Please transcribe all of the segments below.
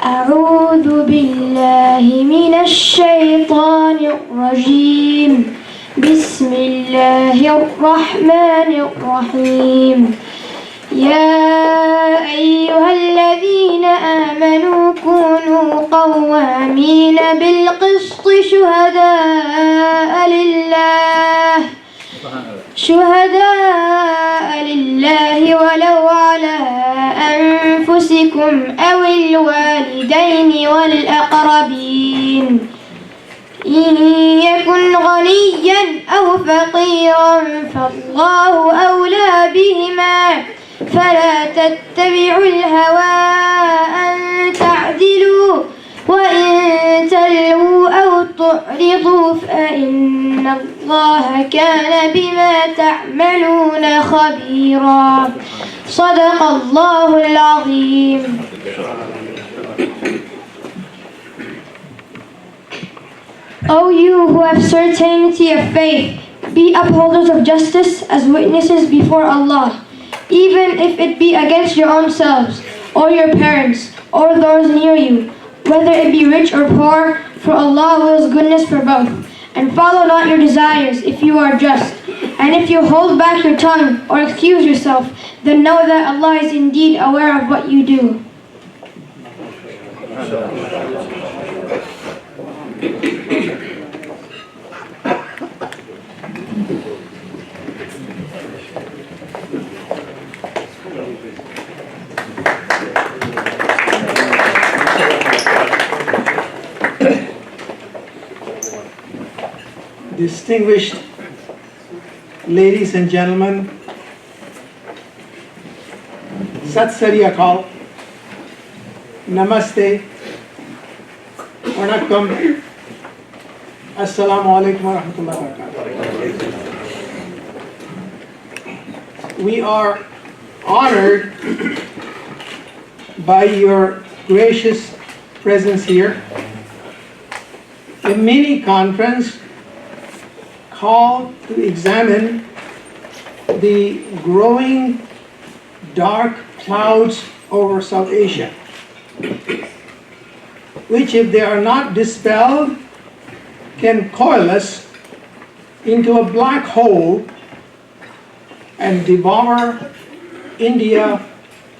أعوذ بالله من الشيطان الرجيم. بسم الله الرحمن الرحيم. يا أيها الذين آمنوا كونوا قوامين بالقسط شهداء لله ولو على أنفسكم أو الوالدين والأقربين إن يكن غنيا أو فقيرا فالله أولى بهما فلا تتبعوا الهوى أن تعدلوا وإن تلووا أو تعرضوا فإن الله كان بما تعملون خبيرا. صدق الله العظيم. O you who have certainty of faith, be upholders of justice as witnesses before Allah, even if it be against your own selves, or your parents, or those near you, whether it be rich or poor, for Allah wills goodness for both. And follow not your desires if you are just. And if you hold back your tongue or excuse yourself, then know that Allah is indeed aware of what you do. Distinguished ladies and gentlemen, Sat Sri Akal, Namaste, Vanakkam, Assalamu alaikum wa rahmatullahi wa barakatuh. We are honored by your gracious presence here. A mini conference called to examine the growing dark clouds over South Asia, which, if they are not dispelled, can coalesce into a black hole and devour India,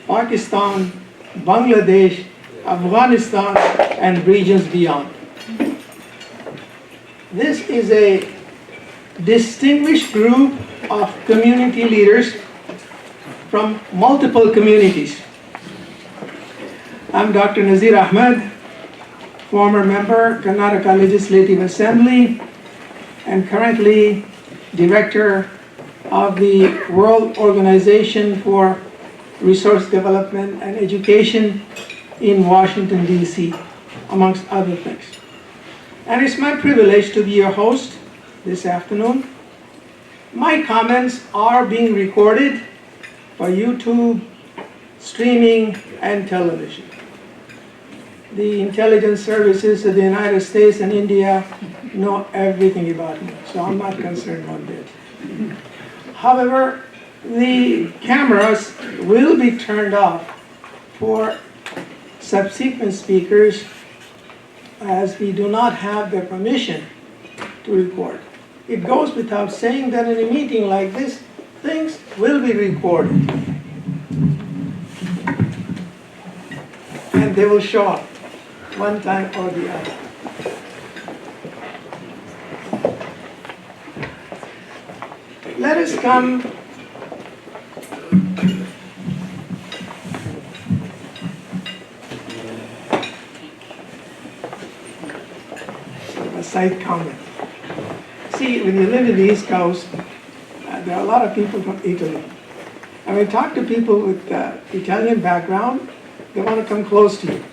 Pakistan, Bangladesh, Afghanistan, and regions beyond. This is a distinguished group of community leaders from multiple communities. I'm Dr. Nazeer Ahmed, former member, Karnataka Legislative Assembly, and currently Director of the World Organization for Resource Development and Education in Washington, D.C., amongst other things. And it's my privilege to be your host this afternoon. My comments are being recorded for YouTube, streaming, and television. The intelligence services of the United States and India know everything about me, so I'm not concerned one bit. However, the cameras will be turned off for subsequent speakers, as we do not have their permission to record. It goes without saying that in a meeting like this, things will be recorded. And they will show up one time or the other. Let us come a side comment. See, when you live in the East Coast, there are a lot of people from Italy. And when I talk to people with Italian background, they want to come close to you.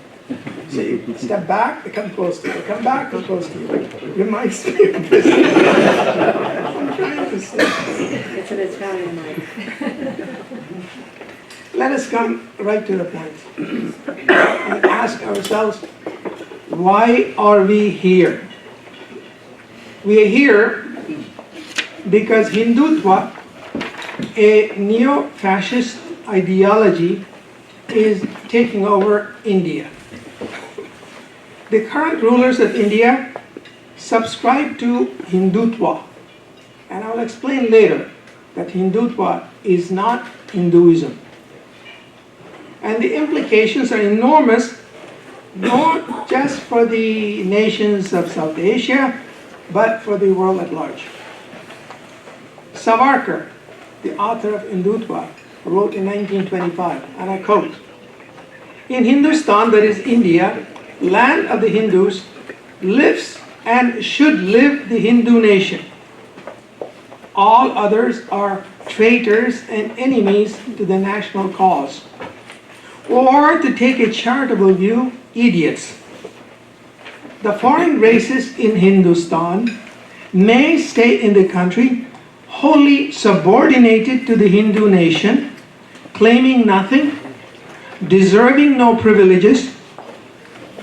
So you step back, they come close to you. They come back, come close to you. Reminds me of this. I'm trying to say. It's an Italian mic. Let us come right to the point and ask ourselves, why are we here? We are here because Hindutva, a neo-fascist ideology, is taking over India. The current rulers of India subscribe to Hindutva, and I'll explain later that Hindutva is not Hinduism. And the implications are enormous, not just for the nations of South Asia, but for the world at large. Savarkar, the author of Hindutva, wrote in 1925, and I quote, "In Hindustan, that is India, land of the Hindus, lives and should live the Hindu nation. All others are traitors and enemies to the national cause. Or, to take a charitable view, idiots. The foreign races in Hindustan may stay in the country wholly subordinated to the Hindu nation, claiming nothing, deserving no privileges,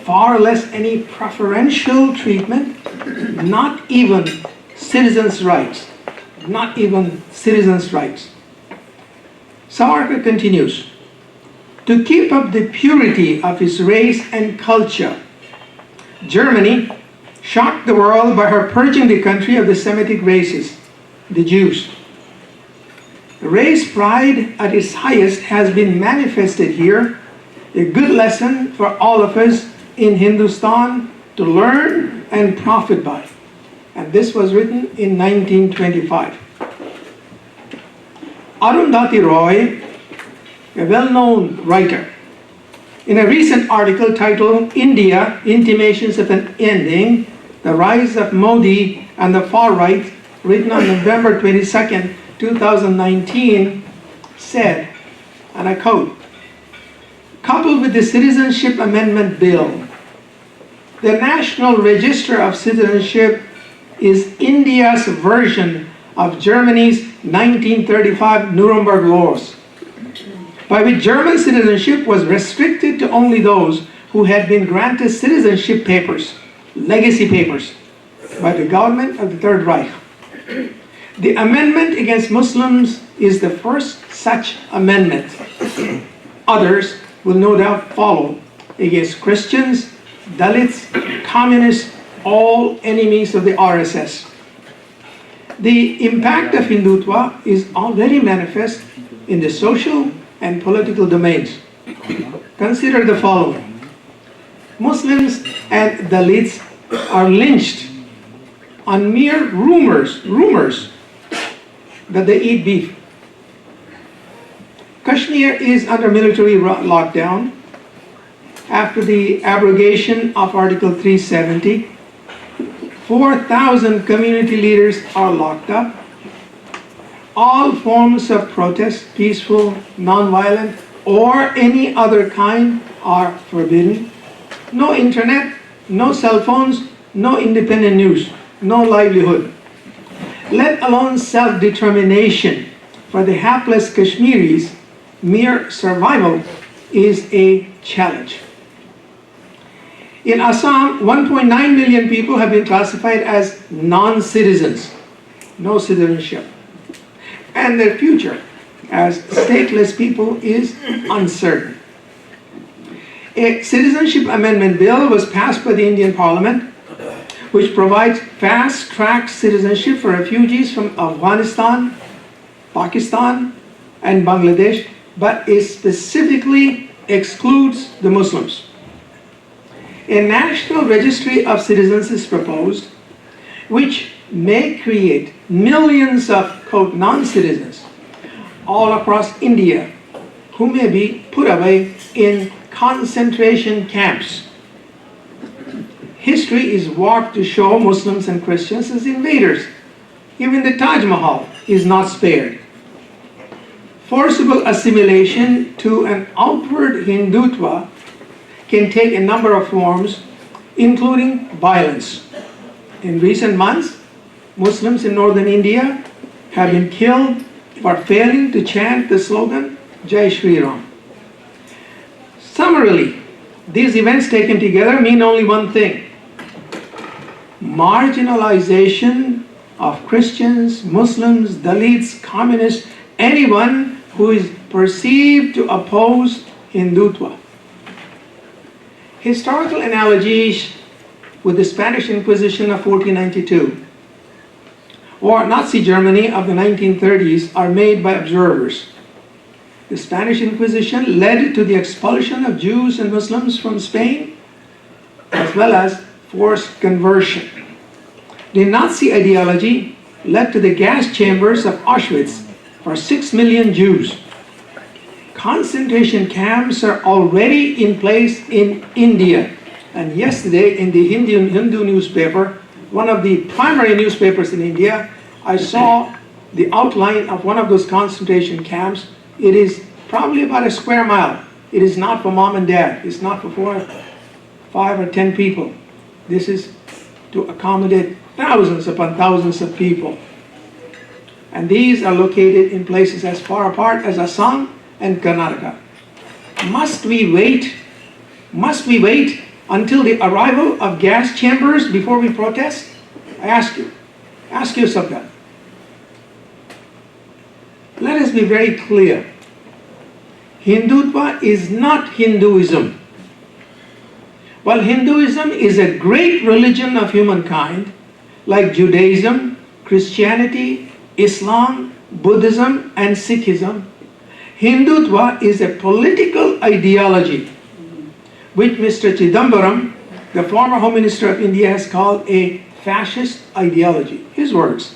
far less any preferential treatment, not even citizens' rights. Not even citizens' rights." Savarkar continues, "To keep up the purity of his race and culture, Germany shocked the world by her purging the country of the Semitic races, the Jews. Race pride at its highest has been manifested here, a good lesson for all of us in Hindustan to learn and profit by." And this was written in 1925. Arundhati Roy, a well-known writer, in a recent article titled "India, Intimations of an Ending, the Rise of Modi and the Far Right," written on November 22nd, 2019, said, and I quote, "Coupled with the Citizenship Amendment Bill, the National Register of Citizenship is India's version of Germany's 1935 Nuremberg laws, by which German citizenship was restricted to only those who had been granted citizenship papers, legacy papers, by the government of the Third Reich. The amendment against Muslims is the first such amendment. Others will no doubt follow against Christians, Dalits, communists, all enemies of the RSS. The impact of Hindutva is already manifest in the social and political domains. Consider the following. Muslims and Dalits are lynched on mere rumors that they eat beef. Kashmir is under military lockdown after the abrogation of Article 370. 4,000 community leaders are locked up. All forms of protest, peaceful, non-violent, or any other kind, are forbidden. No internet, no cell phones, no independent news, no livelihood. Let alone self-determination for the hapless Kashmiris, mere survival is a challenge. In Assam, 1.9 million people have been classified as non-citizens, no citizenship. And their future as stateless people is uncertain. A citizenship amendment bill was passed by the Indian Parliament, which provides fast-track citizenship for refugees from Afghanistan, Pakistan, and Bangladesh, but it specifically excludes the Muslims. A national registry of citizens is proposed, which may create millions of, quote, non-citizens all across India who may be put away in concentration camps. History is warped to show Muslims and Christians as invaders. Even the Taj Mahal is not spared. Forcible assimilation to an outward Hindutva can take a number of forms, including violence. In recent months, Muslims in northern India have been killed for failing to chant the slogan, Jai Shri Ram. Summarily, these events taken together mean only one thing: marginalization of Christians, Muslims, Dalits, communists, anyone who is perceived to oppose Hindutva. Historical analogies with the Spanish Inquisition of 1492 or Nazi Germany of the 1930s are made by observers. The Spanish Inquisition led to the expulsion of Jews and Muslims from Spain, as well as forced conversion. The Nazi ideology led to the gas chambers of Auschwitz for 6 million Jews. Concentration camps are already in place in India. And yesterday in the Hindu newspaper, one of the primary newspapers in India, I saw the outline of one of those concentration camps. It is probably about a square mile. It is not for mom and dad. It's not for 4, 5, or 10 people. This is to accommodate thousands upon thousands of people. And these are located in places as far apart as Assam and Karnataka. Must we wait until the arrival of gas chambers before we protest? I ask yourself that. Let us be very clear. Hindutva is not Hinduism. While Hinduism is a great religion of humankind, like Judaism, Christianity, Islam, Buddhism, and Sikhism, Hindutva is a political ideology, which Mr. Chidambaram, the former Home Minister of India, has called a fascist ideology. His words.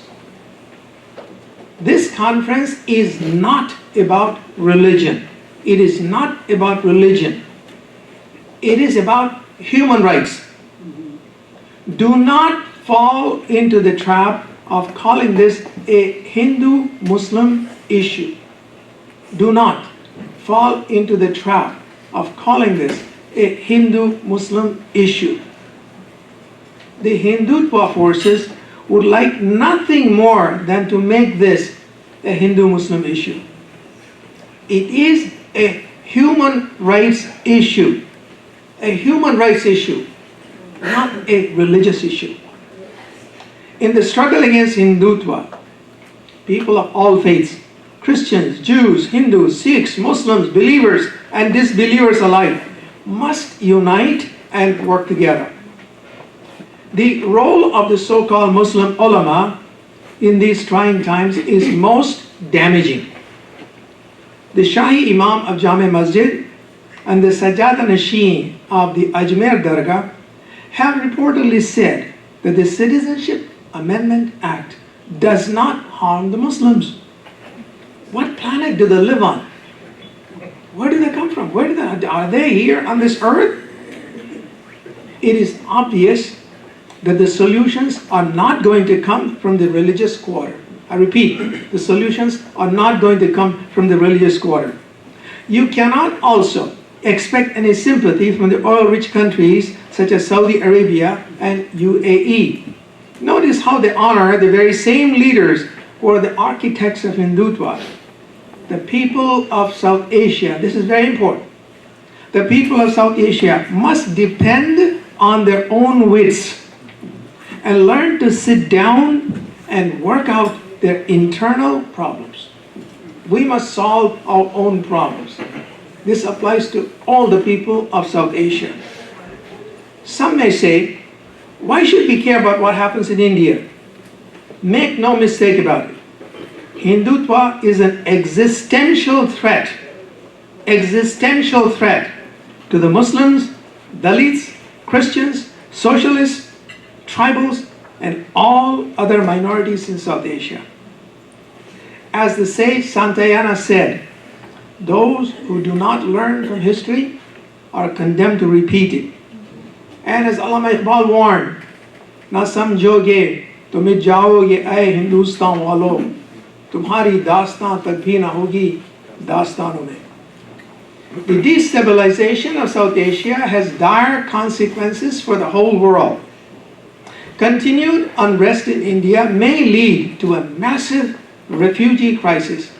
This conference is not about religion. It is not about religion. It is about human rights. Do not fall into the trap of calling this a Hindu-Muslim issue. Do not fall into the trap of calling this a Hindu-Muslim issue. The Hindutva forces would like nothing more than to make this a Hindu-Muslim issue. It is a human rights issue. A human rights issue, not a religious issue. In the struggle against Hindutva, people of all faiths, Christians, Jews, Hindus, Sikhs, Muslims, believers and disbelievers alike, must unite and work together. The role of the so-called Muslim ulama in these trying times is most damaging. The Shahi Imam of Jami Masjid and the Sajjada Nasheen of the Ajmer Dargah have reportedly said that the Citizenship Amendment Act does not harm the Muslims. What planet do they live on? Where do they come from? Are they here on this earth? It is obvious that the solutions are not going to come from the religious quarter. I repeat, the solutions are not going to come from the religious quarter. You cannot also expect any sympathy from the oil-rich countries such as Saudi Arabia and UAE. Notice how they honor the very same leaders who are the architects of Hindutva. The people of South Asia, this is very important. The people of South Asia must depend on their own wits and learn to sit down and work out their internal problems. We must solve our own problems. This applies to all the people of South Asia. Some may say, why should we care about what happens in India? Make no mistake about it. Hindutva is an existential threat to the Muslims, Dalits, Christians, socialists, tribals, and all other minorities in South Asia. As the sage Santayana said, those who do not learn from history are condemned to repeat it. And as Allama Iqbal warned, na samjhoge to mit jaoge ay Hindustan walo, tumhari dastan tak bhi na hogi dastanon mein. The destabilization of South Asia has dire consequences for the whole world. Continued unrest in India may lead to a massive refugee crisis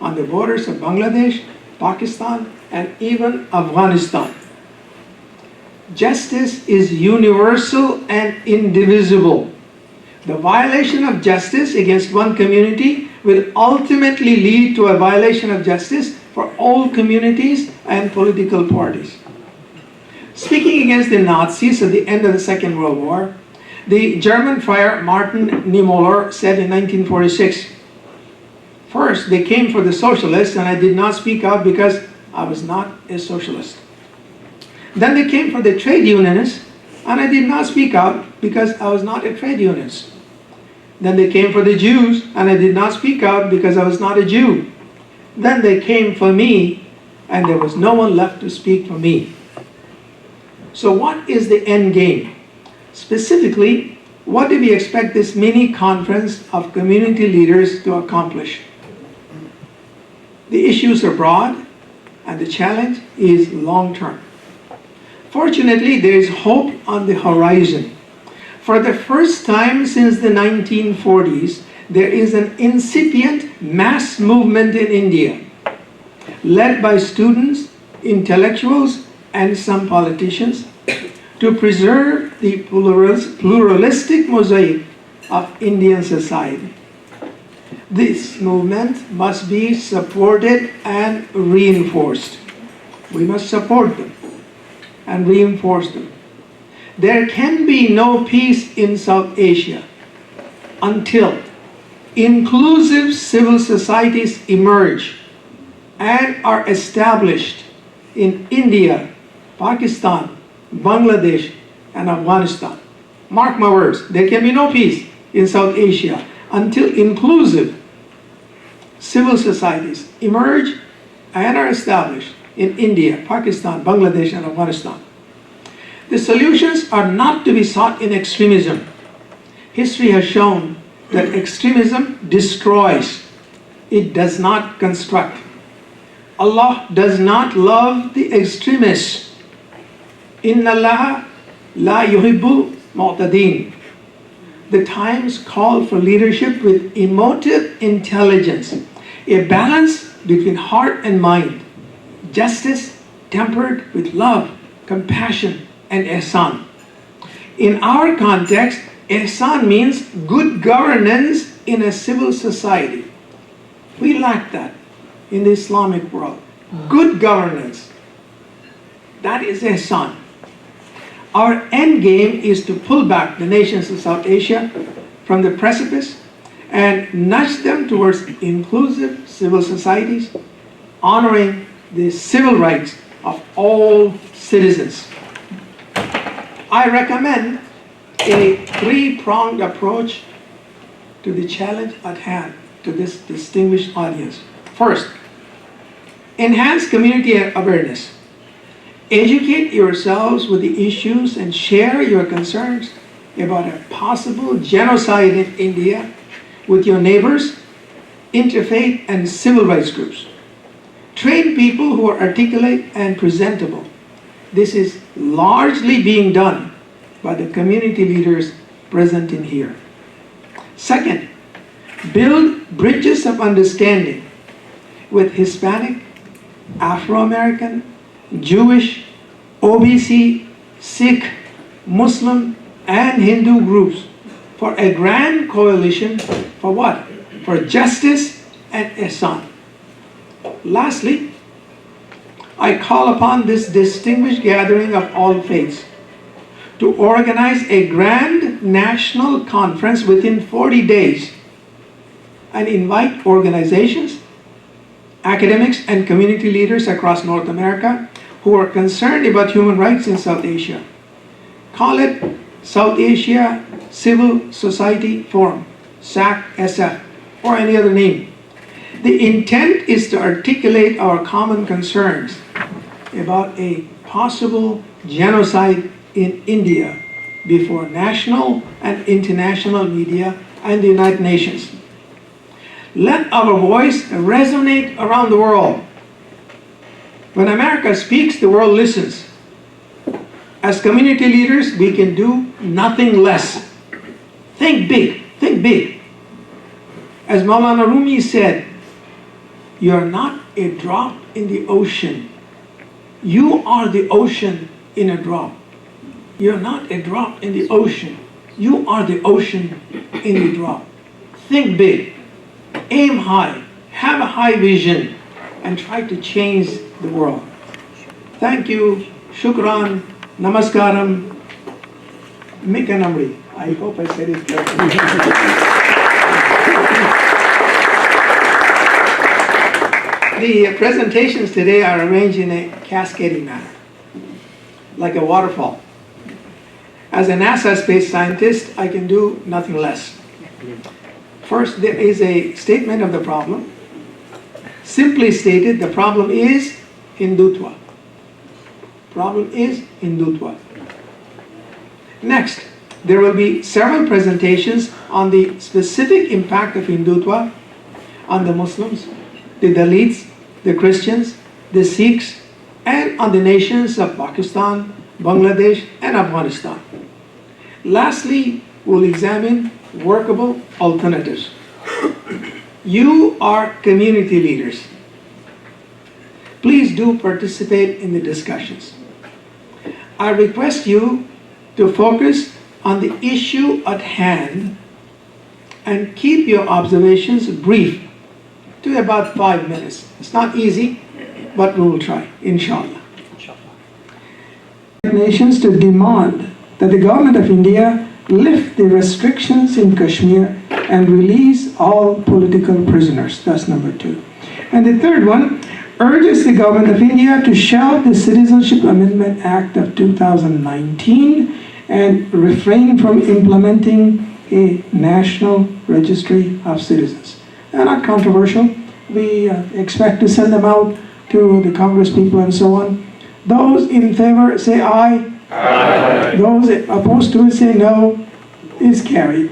on the borders of Bangladesh, Pakistan, and even Afghanistan. Justice is universal and indivisible. The violation of justice against one community will ultimately lead to a violation of justice for all communities and political parties. Speaking against the Nazis at the end of the Second World War, the German friar Martin Niemöller said in 1946, "First, they came for the socialists, and I did not speak out because I was not a socialist. Then they came for the trade unionists, and I did not speak out because I was not a trade unionist. Then they came for the Jews, and I did not speak out because I was not a Jew. Then they came for me, and there was no one left to speak for me." So what is the end game? Specifically, what do we expect this mini conference of community leaders to accomplish? The issues are broad, and the challenge is long-term. Fortunately, there is hope on the horizon. For the first time since the 1940s, there is an incipient mass movement in India, led by students, intellectuals, and some politicians, to preserve the pluralistic mosaic of Indian society. This movement must be supported and reinforced. We must support them and reinforce them. There can be no peace in South Asia until inclusive civil societies emerge and are established in India, Pakistan, Bangladesh, and Afghanistan. Mark my words, there can be no peace in South Asia until inclusive civil societies emerge and are established in India, Pakistan, Bangladesh, and Afghanistan. The solutions are not to be sought in extremism. History has shown that extremism destroys, it does not construct. Allah does not love the extremists. Inna Allah la yuhibbu mu'tadin. The times call for leadership with emotive intelligence, a balance between heart and mind, justice tempered with love, compassion, and ihsan. In our context, ihsan means good governance in a civil society. We lack that in the Islamic world. Good governance. That is ihsan. Our end game is to pull back the nations of South Asia from the precipice and nudge them towards inclusive civil societies, honoring the civil rights of all citizens. I recommend a three-pronged approach to the challenge at hand to this distinguished audience. First, enhance community awareness. Educate yourselves with the issues and share your concerns about a possible genocide in India with your neighbors, interfaith, and civil rights groups. Train people who are articulate and presentable. This is largely being done by the community leaders present in here. Second, build bridges of understanding with Hispanic, Afro-American, Jewish, OBC, Sikh, Muslim, and Hindu groups for a grand coalition for what? For justice and ihsan. Lastly, I call upon this distinguished gathering of all faiths to organize a grand national conference within 40 days and invite organizations, academics, and community leaders across North America who are concerned about human rights in South Asia. Call it South Asia Civil Society Forum, SAC-SF, or any other name. The intent is to articulate our common concerns about a possible genocide in India before national and international media and the United Nations. Let our voice resonate around the world. When America speaks, the world listens. As community leaders, we can do nothing less. Think big, think big. As Maulana Rumi said, you're not a drop in the ocean. You are the ocean in a drop. You're not a drop in the ocean. You are the ocean in the drop. Think big. Aim high. Have a high vision and try to change the world. Thank you. Shukran. Namaskaram, Mikanamri. I hope I said it correctly. The presentations today are arranged in a cascading manner, like a waterfall. As a NASA space scientist, I can do nothing less. First, there is a statement of the problem. Simply stated, the problem is Hindutva. Problem is Hindutva. Next, there will be several presentations on the specific impact of Hindutva on the Muslims, the Dalits, the Christians, the Sikhs, and on the nations of Pakistan, Bangladesh, and Afghanistan. Lastly, we'll examine workable alternatives. You are community leaders. Please do participate in the discussions. I request you to focus on the issue at hand and keep your observations brief to about 5 minutes. It's not easy, but we will try, inshallah. Nations to demand that the government of India lift the restrictions in Kashmir and release all political prisoners. That's number 2. And the third one urges the government of India to shelve the Citizenship Amendment Act of 2019 and refrain from implementing a national registry of citizens. They're not controversial. We expect to send them out to the Congress people and so on. Those in favor say aye. Aye. Those opposed to it say no. Is carried.